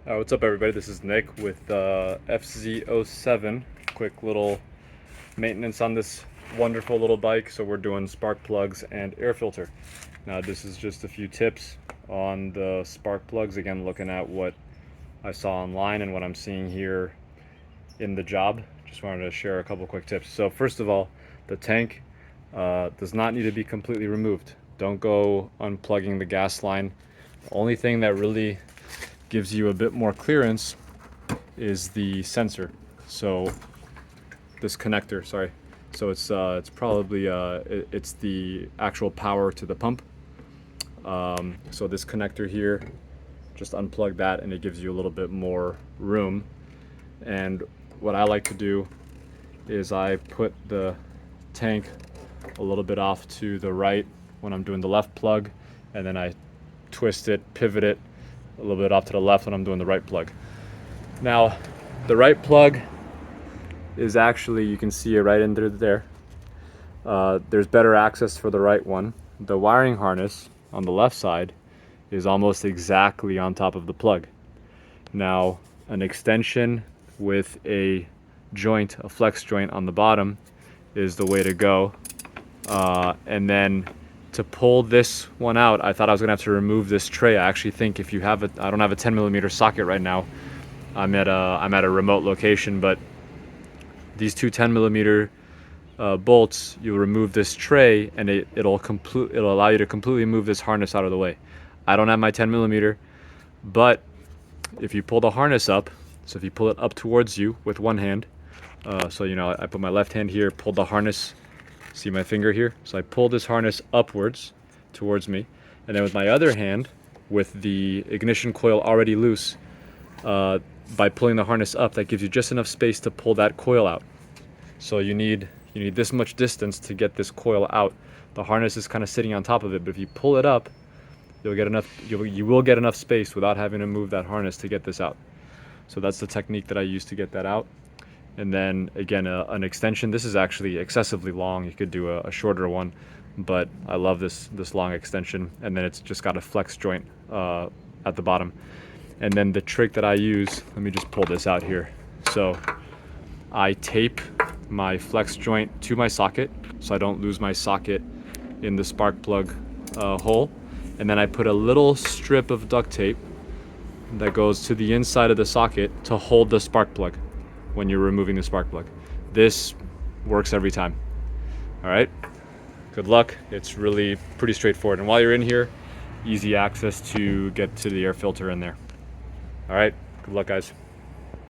What's up, everybody? This is Nick with FZ-07. Quick little maintenance on this wonderful little bike. So we're doing spark plugs and air filter. Now this is just a few tips on the spark plugs. Again, looking at what I saw online and what I'm seeing here in the job. Just wanted to share a couple quick tips. So first of all, the tank does not need to be completely removed. Don't go unplugging the gas line. The only thing that really gives you a bit more clearance is the sensor. So this connector, sorry. So it's probably it's the actual power to the pump. So this connector here, just unplug that and it gives you a little bit more room. And what I like to do is I put the tank a little bit off to the right when I'm doing the left plug, and then I twist it, pivot it a little bit off to the left when I'm doing the right plug. Now, the right plug is actually, you can see it right under there. There's better access for the right one. The wiring harness on the left side is almost exactly on top of the plug. Now, an extension with a joint, a flex joint on the bottom is the way to go. And then to pull this one out, I thought I was gonna have to remove this tray. I actually think if you have I don't have a 10mm socket right now. I'm at a remote location, but these two 10mm bolts, you'll remove this tray and it'll allow you to completely move this harness out of the way. I don't have my 10mm, but if you pull the harness up, so if you pull it up towards you with one hand, so you know, I put my left hand here, pulled the harness. See my finger here? So I pull this harness upwards towards me, and then with my other hand, with the ignition coil already loose, by pulling the harness up, that gives you just enough space to pull that coil out. So you need this much distance to get this coil out. The harness is kind of sitting on top of it, but if you pull it up, you will get enough space without having to move that harness to get this out. So that's the technique that I use to get that out. And then again, an extension. This is actually excessively long. You could do a shorter one, but I love this long extension. And then it's just got a flex joint at the bottom. And then the trick that I use, let me just pull this out here. So I tape my flex joint to my socket so I don't lose my socket in the spark plug hole. And then I put a little strip of duct tape that goes to the inside of the socket to hold the spark plug when you're removing the spark plug. This works every time. All right, good luck. It's really pretty straightforward. And while you're in here, easy access to get to the air filter in there. All right, good luck, guys.